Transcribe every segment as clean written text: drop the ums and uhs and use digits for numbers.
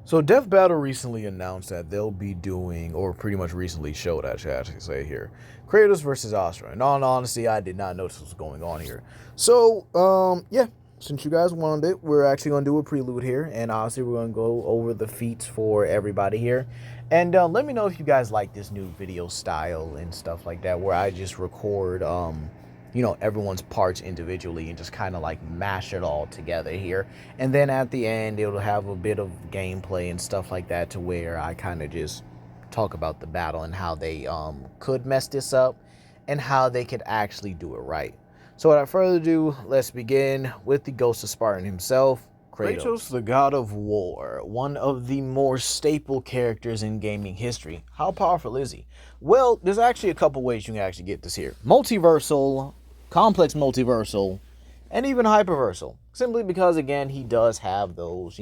So Deathbattle recently announced that they'll be doing, or pretty much recently showed, I should actually say here, Kratos versus Asura. In all honesty, I did not notice what was going on here. So, yeah, since you guys wanted it, we're actually going to do a prelude here, and obviously we're going to go over the feats for everybody here. And let me know if you guys like this new video style and stuff like that, where I just record, everyone's parts individually and just kind of like mash it all together here. And then at the end, it'll have a bit of gameplay and stuff like that to where I kind of just talk about the battle and how they could mess this up and how they could actually do it right. So without further ado, let's begin with the Ghost of Spartan himself, Kratos, the god of war, one of the more staple characters in gaming history. How powerful is he? Well, there's actually a couple ways you can actually get this here. Multiversal, complex multiversal, and even hyperversal. Simply because, again, he does have those,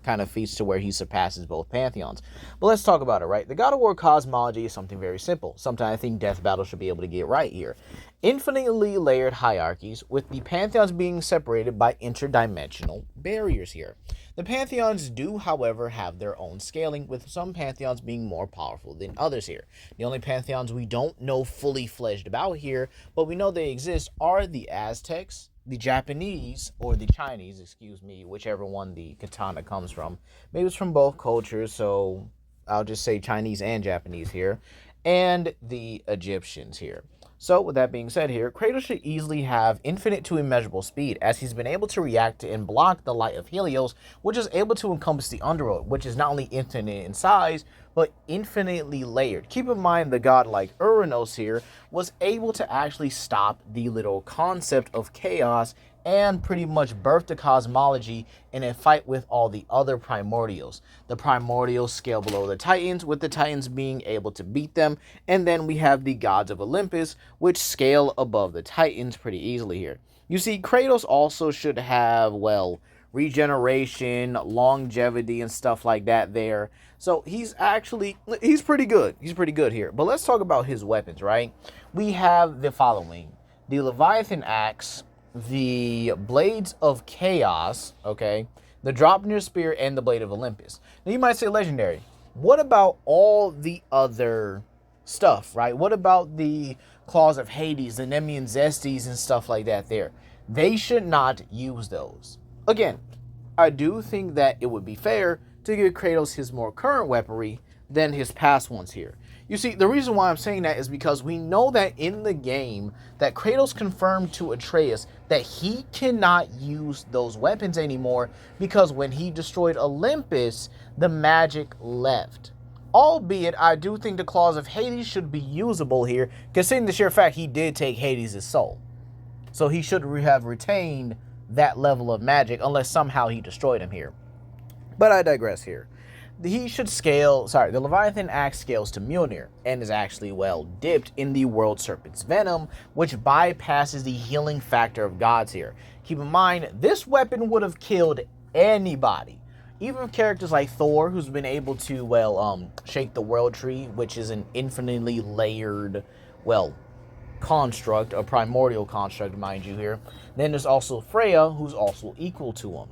kind of feats to where he surpasses both pantheons. But let's talk about it, right? The God of War cosmology is something very simple. Something I think Deathbattle should be able to get right here. Infinitely layered hierarchies, with the pantheons being separated by interdimensional barriers here. The pantheons do, however, have their own scaling, with some pantheons being more powerful than others here. The only pantheons we don't know fully fledged about here, but we know they exist, are the Aztecs, the Japanese, or the Chinese, excuse me, whichever one the katana comes from. Maybe it's from both cultures, so I'll just say Chinese and Japanese here, and the Egyptians here. So, with that being said here, Kratos should easily have infinite to immeasurable speed, as he's been able to react to and block the light of Helios, which is able to encompass the underworld, which is not only infinite in size, but infinitely layered. Keep in mind the god like Uranos here was able to actually stop the little concept of chaos and pretty much birth the cosmology in a fight with all the other primordials. The primordials scale below the Titans, with the Titans being able to beat them, and then we have the gods of Olympus, which scale above the Titans pretty easily here. You see, Kratos also should have, regeneration, longevity, and stuff like that there. So he's pretty good. He's pretty good here. But let's talk about his weapons, right? We have the following: the Leviathan Axe, the Blades of Chaos, okay, the Draupnir Spear, and the Blade of Olympus. Now you might say legendary. What about all the other stuff, right? What about the Claws of Hades, the Nemean Zesties, and stuff like that there? They should not use those. Again, I do think that it would be fair to give Kratos his more current weaponry than his past ones here. You see, the reason why I'm saying that is because we know that in the game that Kratos confirmed to Atreus that he cannot use those weapons anymore because when he destroyed Olympus, the magic left. Albeit, I do think the Claws of Hades should be usable here, considering the sheer fact he did take Hades' soul. So he should have retained that level of magic unless somehow he destroyed him here. But I digress here. The Leviathan Axe scales to Mjolnir and is actually, dipped in the World Serpent's Venom, which bypasses the healing factor of gods here. Keep in mind, this weapon would have killed anybody. Even characters like Thor, who's been able to, shake the World Tree, which is an infinitely layered, construct, a primordial construct, mind you here. Then there's also Freya, who's also equal to him.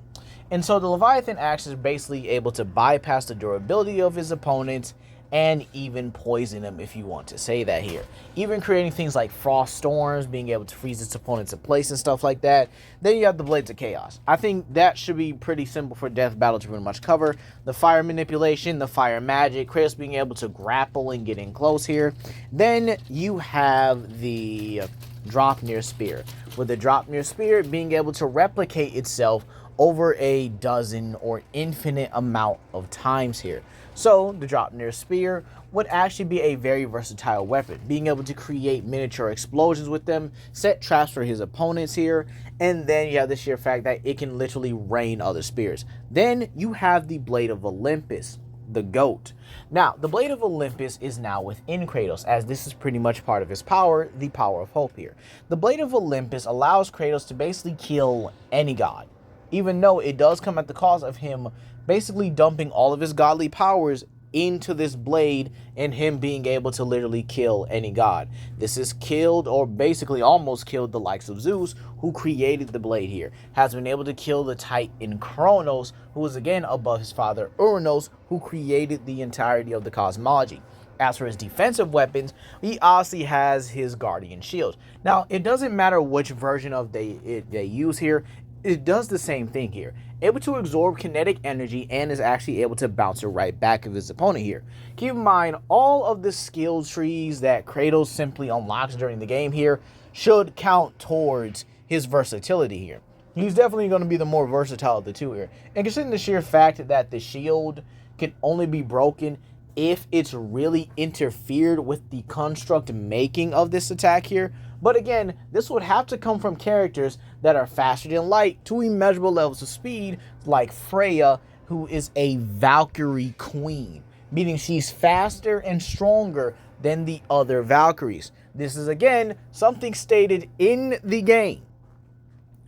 And so the Leviathan Axe is basically able to bypass the durability of his opponents and even poison them, if you want to say that here. Even creating things like frost storms, being able to freeze its opponents in place and stuff like that. Then you have the Blades of Chaos. I think that should be pretty simple for Deathbattle to pretty much cover. The fire manipulation, the fire magic, Kratos being able to grapple and get in close here. Then you have the Draupnir Spear, with the Draupnir Spear being able to replicate itself over a dozen or infinite amount of times here. So the Draupnir Spear would actually be a very versatile weapon, being able to create miniature explosions with them, set traps for his opponents here, and then you have the sheer fact that it can literally rain other spears. Then you have the Blade of Olympus, the GOAT. Now, the Blade of Olympus is now within Kratos, as this is pretty much part of his power, the power of hope here. The Blade of Olympus allows Kratos to basically kill any god, even though it does come at the cost of him basically dumping all of his godly powers into this blade and him being able to literally kill any god. This has killed, or basically almost killed, the likes of Zeus, who created the blade here. Has been able to kill the Titan Kronos, who is again above his father Uranos, who created the entirety of the cosmology. As for his defensive weapons, he obviously has his guardian shield. Now, it doesn't matter which version of they use here, it does the same thing here. Able to absorb kinetic energy and is actually able to bounce it right back of his opponent here. Keep in mind, all of the skill trees that Kratos simply unlocks during the game here should count towards his versatility here. He's definitely going to be the more versatile of the two here. And considering the sheer fact that the shield can only be broken if it's really interfered with the construct making of this attack here. But again, this would have to come from characters that are faster than light to immeasurable levels of speed, like Freya, who is a Valkyrie queen, meaning she's faster and stronger than the other Valkyries. This is, again, something stated in the game.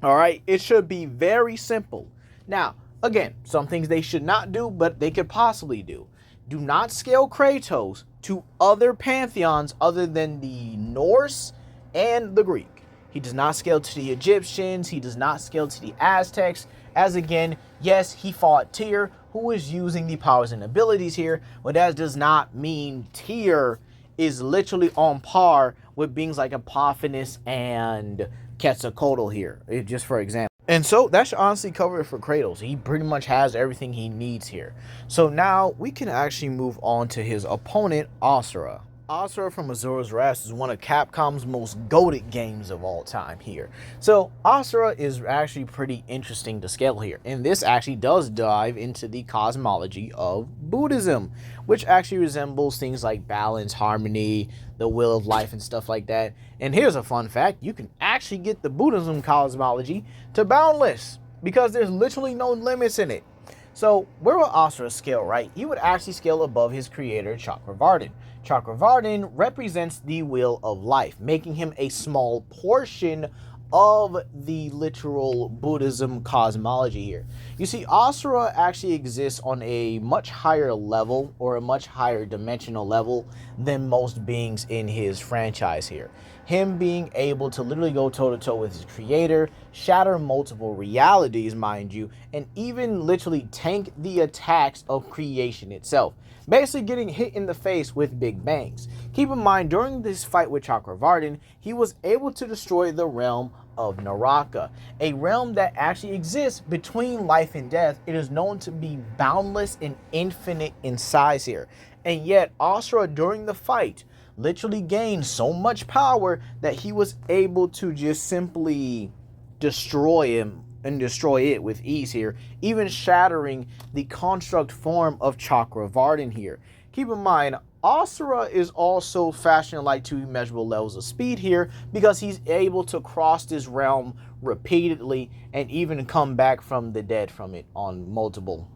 All right, it should be very simple. Now, again, some things they should not do, but they could possibly do. Do not scale Kratos to other pantheons other than the Norse and the Greek. He does not scale to the Egyptians. He does not scale to the Aztecs. As again, yes, he fought Tyr, who is using the powers and abilities here, but that does not mean Tyr is literally on par with beings like Apophis and Quetzalcoatl here, just for example. And so that should honestly cover it for Kratos. He pretty much has everything he needs here. So now we can actually move on to his opponent, Asura. Asura from Asura's Wrath is one of Capcom's most goated games of all time here. So Asura is actually pretty interesting to scale here. And this actually does dive into the cosmology of Buddhism, which actually resembles things like balance, harmony, the will of life, and stuff like that. And here's a fun fact. You can actually get the Buddhism cosmology to boundless because there's literally no limits in it. So where will Asura scale, right? He would actually scale above his creator, Chakravartin. Chakravartin represents the will of life, making him a small portion of the literal Buddhism cosmology here. You see, Asura actually exists on a much higher level, or a much higher dimensional level, than most beings in his franchise here. Him being able to literally go toe-to-toe with his creator, shatter multiple realities, mind you, and even literally tank the attacks of creation itself. Basically getting hit in the face with big bangs. Keep in mind, during this fight with Chakravartin, he was able to destroy the realm of Naraka, a realm that actually exists between life and death. It is known to be boundless and infinite in size here. And yet, Asura, during the fight, literally gained so much power that he was able to just simply destroy him and destroy it with ease here, even shattering the construct form of Chakravartin here. Keep in mind, Asura is also faster than light to immeasurable levels of speed here because he's able to cross this realm repeatedly and even come back from the dead from it on multiple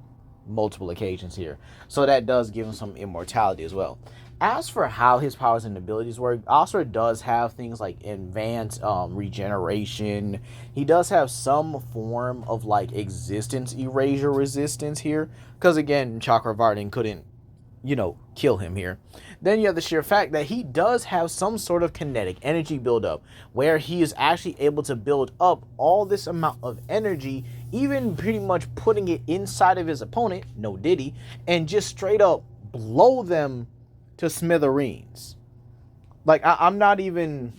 occasions here. So that does give him some immortality as well. As for how his powers and abilities work, Asura does have things like advanced regeneration. He does have some form of like existence erasure resistance here, because again, Chakravartin couldn't, kill him here. Then you have the sheer fact that he does have some sort of kinetic energy buildup, where he is actually able to build up all this amount of energy, even pretty much putting it inside of his opponent, no diddy, and just straight up blow them to smithereens. Like I'm not even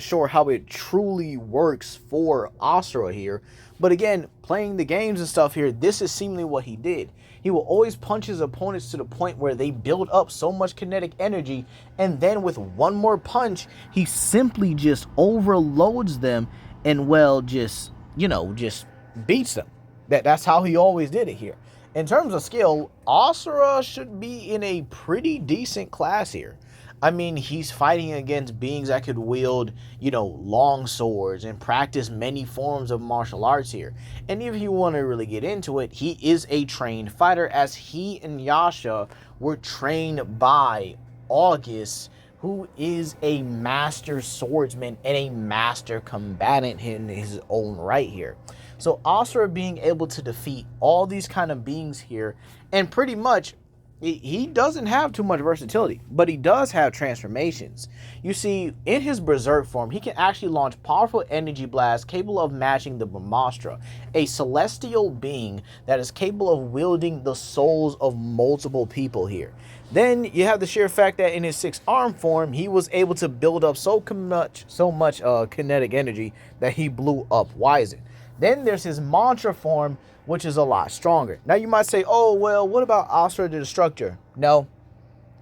sure how it truly works for Asura here. But again, playing the games and stuff here, this is seemingly what he did. He will always punch his opponents to the point where they build up so much kinetic energy, and then with one more punch, he simply just overloads them and just beats them. That's how he always did it here. In terms of skill, Asura should be in a pretty decent class here. I mean, he's fighting against beings that could wield, long swords and practice many forms of martial arts here. And if you want to really get into it, he is a trained fighter, as he and Yasha were trained by August, who is a master swordsman and a master combatant in his own right here. So Asura being able to defeat all these kind of beings here and pretty much he doesn't have too much versatility, but he does have transformations. You see, in his berserk form, he can actually launch powerful energy blasts capable of matching the Brahmastra, a celestial being that is capable of wielding the souls of multiple people here. Then you have the sheer fact that in his 6-arm form, he was able to build up so much kinetic energy that he blew up Wizen. Then there's his mantra form, which is a lot stronger. Now you might say, oh, well, what about Asura the Destructor? No,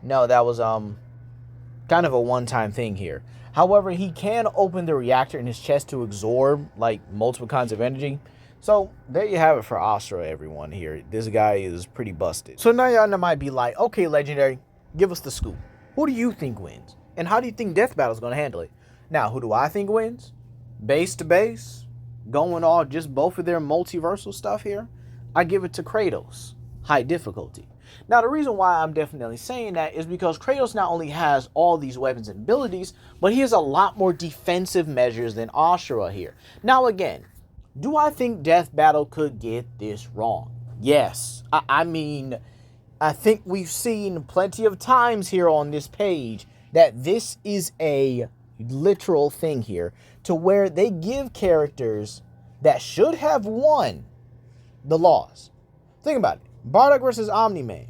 that was kind of a one-time thing here. However, he can open the reactor in his chest to absorb like multiple kinds of energy. So there you have it for Asura, everyone here. This guy is pretty busted. So now y'all might be like, okay, Legendary, give us the scoop. Who do you think wins? And how do you think Deathbattle is going to handle it? Now, who do I think wins? Base to base? Going all just both of their multiversal stuff here, I give it to Kratos, high difficulty. Now, the reason why I'm definitely saying that is because Kratos not only has all these weapons and abilities, but he has a lot more defensive measures than Asura here. Now, again, do I think Deathbattle could get this wrong? Yes. I mean, I think we've seen plenty of times here on this page that this is a literal thing here, to where they give characters that should have won the loss. Think about it. Bardock versus Omni-Man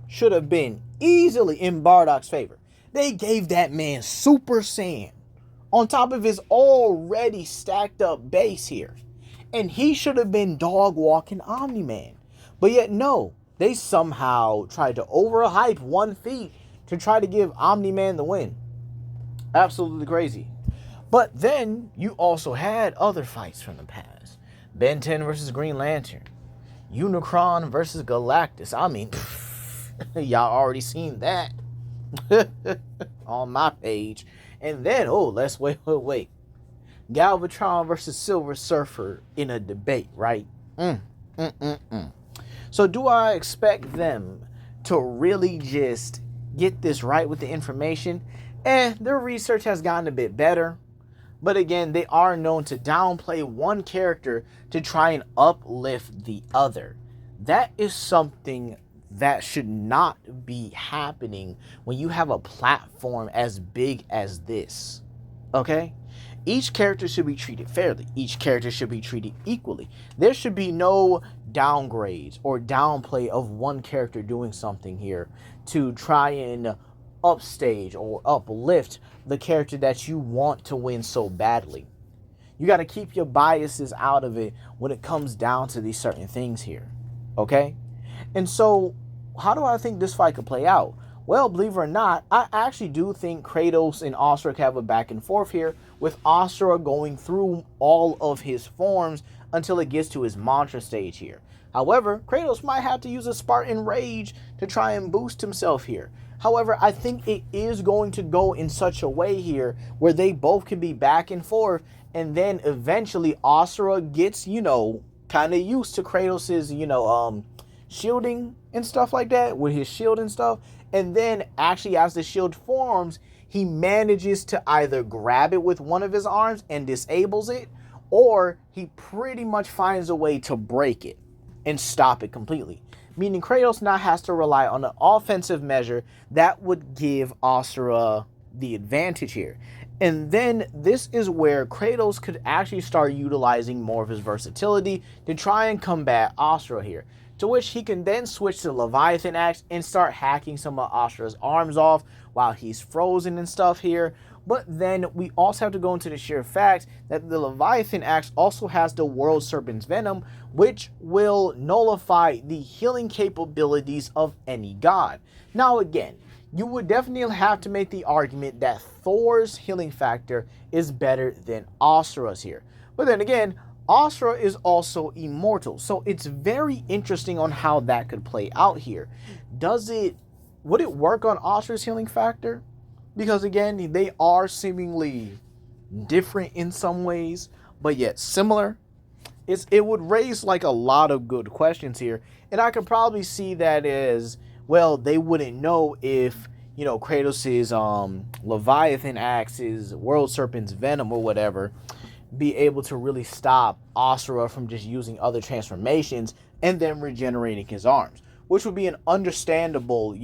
should have been easily in Bardock's favor. They gave that man Super Saiyan on top of his already stacked up base here. And he should have been dog walking Omni-Man. But yet no, they somehow tried to overhype one feat to try to give Omni-Man the win. Absolutely crazy. But then you also had other fights from the past. Ben 10 versus Green Lantern. Unicron versus Galactus. I mean, y'all already seen that on my page. And then, let's wait. Galvatron versus Silver Surfer in a debate, right? So do I expect them to really just get this right with the information? Their research has gotten a bit better. But again, they are known to downplay one character to try and uplift the other. That is something that should not be happening when you have a platform as big as this. Okay? Each character should be treated fairly. Each character should be treated equally. There should be no downgrades or downplay of one character doing something here to try and upstage or uplift the character that you want to win so badly. You got to keep your biases out of it when it comes down to these certain things here. Okay? And so, how do I think this fight could play out? Well, believe it or not, I actually do think Kratos and Asura can have a back and forth here, with Asura going through all of his forms until it gets to his mantra stage here. However, Kratos might have to use a Spartan Rage to try and boost himself here. However, I think it is going to go in such a way here where they both can be back and forth, and then eventually Asura gets, kind of used to Kratos's, shielding and stuff like that, with his shield and stuff. And then actually as the shield forms, he manages to either grab it with one of his arms and disables it, or he pretty much finds a way to break it and stop it completely. Meaning Kratos now has to rely on an offensive measure that would give Asura the advantage here. And then this is where Kratos could actually start utilizing more of his versatility to try and combat Asura here. To which he can then switch to the Leviathan Axe and start hacking some of Asura's arms off while he's frozen and stuff here. But then we also have to go into the sheer fact that the Leviathan Axe also has the World Serpent's Venom, which will nullify the healing capabilities of any god. Now again, you would definitely have to make the argument that Thor's healing factor is better than Asura's here. But then again, Asura is also immortal, so it's very interesting on how that could play out here. Would it work on Asura's healing factor? Because again, they are seemingly different in some ways, but yet similar. It would raise like a lot of good questions here, and I could probably see that as, well, they wouldn't know if, Kratos's Leviathan Axe's World Serpent's Venom or whatever be able to really stop Asura from just using other transformations and then regenerating his arms. which would be an understandable,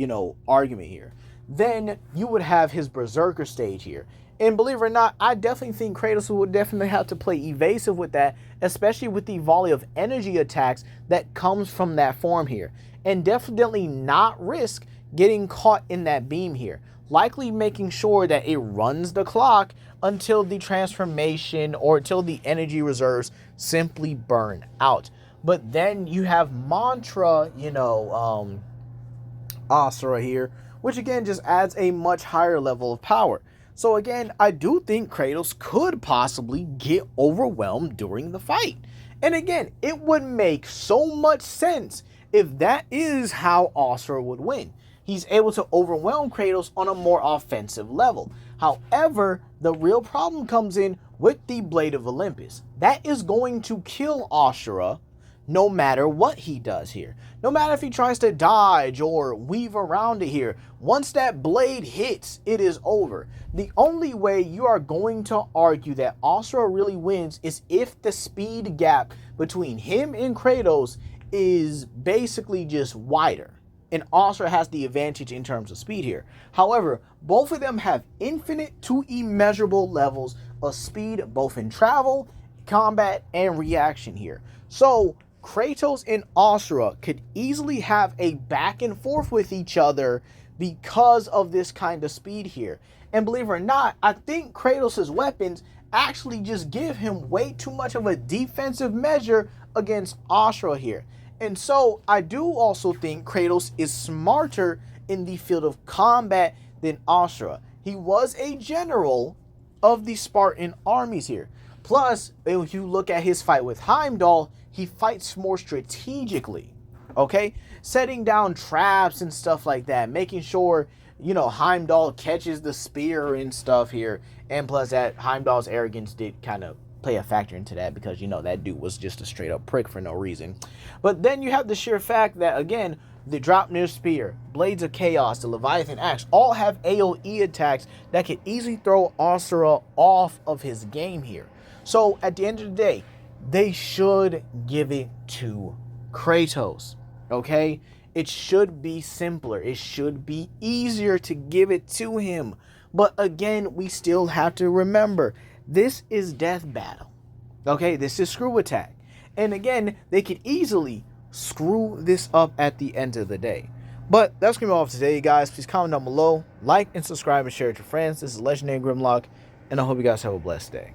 argument here. Then you would have his Berserker stage here. And believe it or not, I definitely think Kratos would definitely have to play evasive with that, especially with the volley of energy attacks that comes from that form here. And definitely not risk getting caught in that beam here. Likely making sure that it runs the clock until the transformation or until the energy reserves simply burn out. But then you have Mantra, Asura here, which again just adds a much higher level of power. So again, I do think Kratos could possibly get overwhelmed during the fight. And again, it would make so much sense if that is how Asura would win. He's able to overwhelm Kratos on a more offensive level. However, the real problem comes in with the Blade of Olympus. That is going to kill Asura no matter what he does here. No matter if he tries to dodge or weave around it here. Once that blade hits, it is over. The only way you are going to argue that Asura really wins is if the speed gap between him and Kratos is basically just wider. And Asura has the advantage in terms of speed here. However, both of them have infinite to immeasurable levels of speed, both in travel, combat, and reaction here. So Kratos and Asura could easily have a back and forth with each other because of this kind of speed here. And believe it or not, I think Kratos' weapons actually just give him way too much of a defensive measure against Asura here. And so I do also think Kratos is smarter in the field of combat than Asura. He was a general of the Spartan armies here. Plus, if you look at his fight with Heimdall, he fights more strategically, okay? Setting down traps and stuff like that, making sure, Heimdall catches the spear and stuff here. And plus that Heimdall's arrogance did kind of play a factor into that because, that dude was just a straight up prick for no reason. But then you have the sheer fact that, again, the Draupnir Spear, Blades of Chaos, the Leviathan Axe, all have AoE attacks that can easily throw Asura off of his game here. So at the end of the day, they should give it to Kratos, okay? It should be simpler. It should be easier to give it to him. But again, we still have to remember, this is Deathbattle, okay? This is Screw Attack. And again, they could easily screw this up at the end of the day. But that's going to be all for today, guys. Please comment down below, like and subscribe and share with your friends. This is Legendary Grimlock, and I hope you guys have a blessed day.